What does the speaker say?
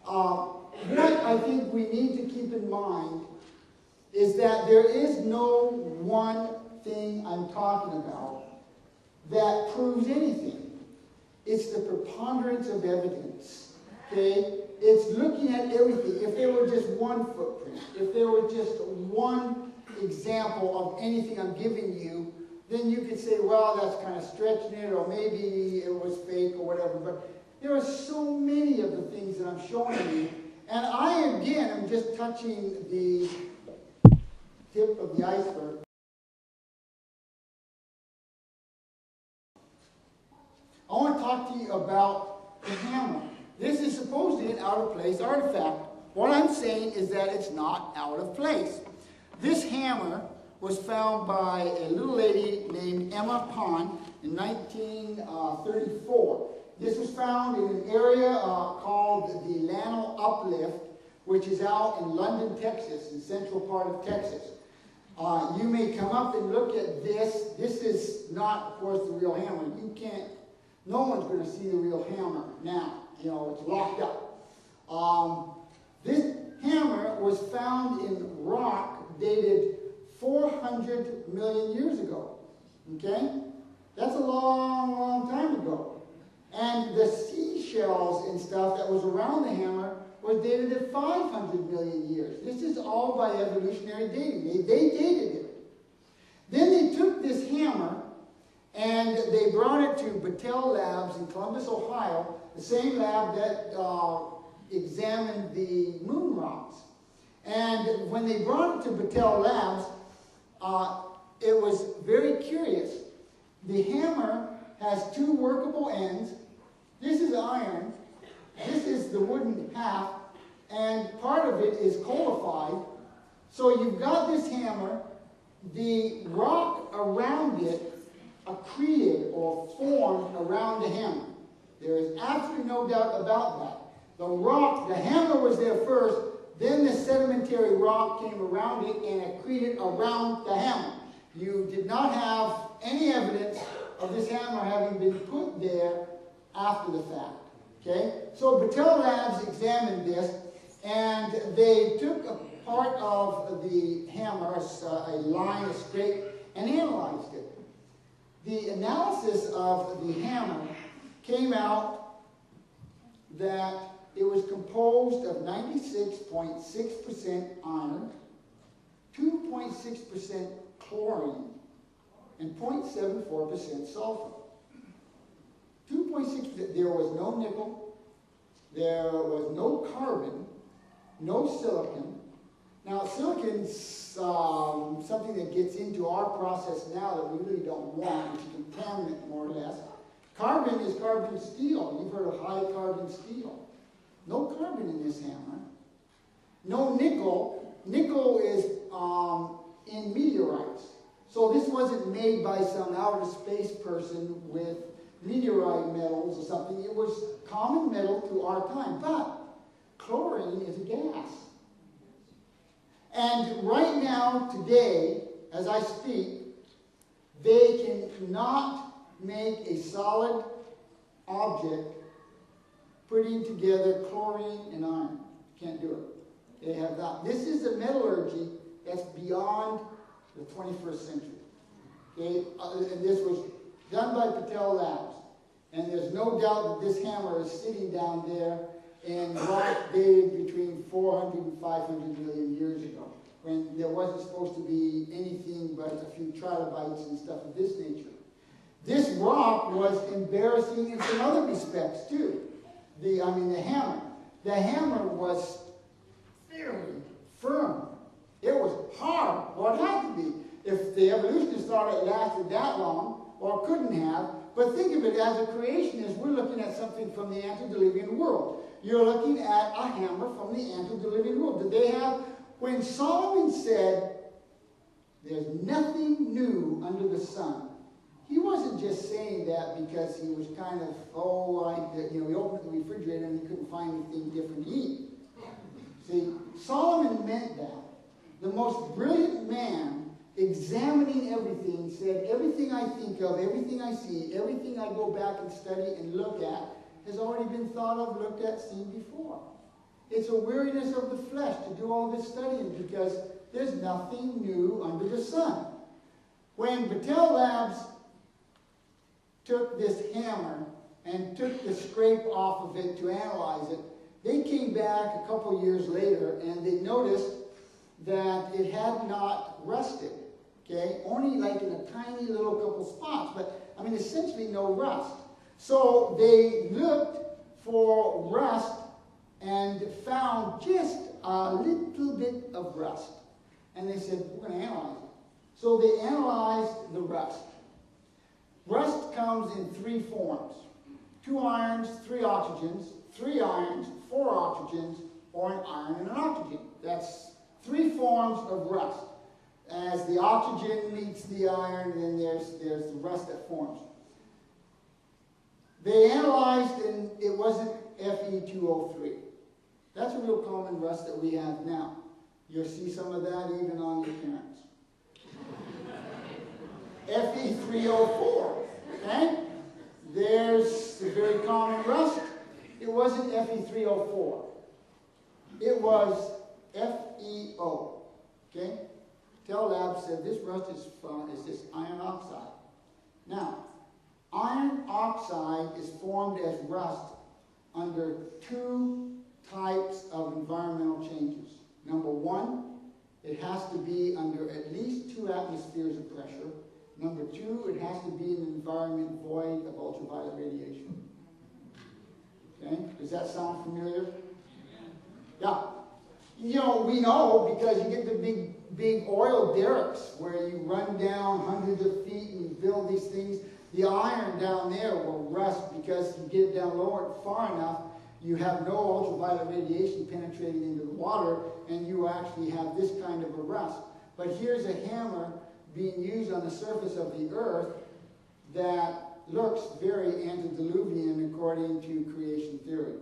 What I think we need to keep in mind is that there is no one thing I'm talking about that proves anything. It's the preponderance of evidence, okay? It's looking at everything. If there were just one footprint, if there were just one example of anything I'm giving you, then you could say, well, that's kind of stretching it, or maybe it was fake or whatever. But there are so many of the things that I'm showing you. And I, again, am just touching the tip of the iceberg. I want to talk to you about the hammer. This is supposedly an out-of-place artifact. What I'm saying is that it's not out of place. This hammer was found by a little lady named Emma Pond in 1934. This was found in an area called the Lano Uplift, which is out in London, Texas, in the central part of Texas. You may come up and look at this. This is not, of course, the real hammer. You can't, no one's going to see the real hammer now. You know, it's locked up. This hammer was found in rock dated 400 million years ago. Okay? That's a long, long time ago. And the seashells and stuff that was around the hammer was dated at 500 million years. This is all by evolutionary dating. They dated it. Then they took this hammer and they brought it to Battelle Labs in Columbus, Ohio, the same lab that examined the moon rocks. And when they brought it to Battelle Labs, it was very curious. The hammer has two workable ends. This is iron. This is the wooden half. And part of it is coalified. So you've got this hammer. The rock around it accreted or formed around the hammer. There is absolutely no doubt about that. The rock, the hammer was there first, then the sedimentary rock came around it and accreted around the hammer. You did not have any evidence of this hammer having been put there after the fact. Okay? So Battelle Labs examined this, and they took a part of the hammer, a line, a straight, and analyzed it. The analysis of the hammer came out that it was composed of 96.6% iron, 2.6% chlorine, and 0.74% sulfur. 2.6%, there was no nickel, there was no carbon, no silicon. Now, silicon's something that gets into our process now that we really don't want, which is contaminant, more or less. Carbon is carbon steel. You've heard of high carbon steel. No carbon in this hammer. No nickel. Nickel is in meteorites. So this wasn't made by some outer space person with meteorite metals or something. It was common metal to our time. But chlorine is a gas. And right now, today, as I speak, they cannot make a solid object putting together chlorine and iron. Can't do it. They have not. This is a metallurgy that's beyond the 21st century. Okay? And this was done by Battelle Labs. And there's no doubt that this hammer is sitting down there in rock dated between 400 and 500 million years ago, when there wasn't supposed to be anything but a few trilobites and stuff of this nature. This rock was embarrassing in some other respects too. The hammer. The hammer was fairly firm. It was hard. Well, it had to be. If the evolutionists thought it lasted that long, or couldn't have. But think of it as a creationist, we're looking at something from the antediluvian world. You're looking at a hammer from the antediluvian world. Did they have, when Solomon said, there's nothing new under the sun, he wasn't just saying that because he was kind of, he opened the refrigerator and he couldn't find anything different to eat. See, Solomon meant that. The most brilliant man, examining everything, said, everything I think of, everything I see, everything I go back and study and look at, has already been thought of, looked at, seen before. It's a weariness of the flesh to do all this studying because there's nothing new under the sun. When Battelle Labs took this hammer and took the scrape off of it to analyze it, they came back a couple years later and they noticed that it had not rusted. Okay, only like in a tiny little couple spots, but I mean essentially no rust. So they looked for rust and found just a little bit of rust. And they said, we're going to analyze it. So they analyzed the rust. Rust comes in 3 forms. 2 irons, 3 oxygens, 3 irons, 4 oxygens, or an iron and an oxygen. That's 3 forms of rust. As the oxygen meets the iron, then there's the rust that forms. They analyzed and it wasn't Fe2O3. That's a real common rust that we have now. You'll see some of that even on your parents. Fe3O4, okay? There's a very common rust. It wasn't Fe3O4. It was FeO, okay? Battelle Labs said this rust is this iron oxide. Now, iron oxide is formed as rust under 2 types of environmental changes. Number 1, it has to be under at least 2 atmospheres of pressure. Number 2, it has to be in an environment void of ultraviolet radiation. Okay, does that sound familiar? Yeah. You know, we know because you get the big oil derricks where you run down hundreds of feet and you build these things. The iron down there will rust because you get it down lower far enough, you have no ultraviolet radiation penetrating into the water, and you actually have this kind of a rust. But here's a hammer being used on the surface of the earth that looks very antediluvian according to creation theory.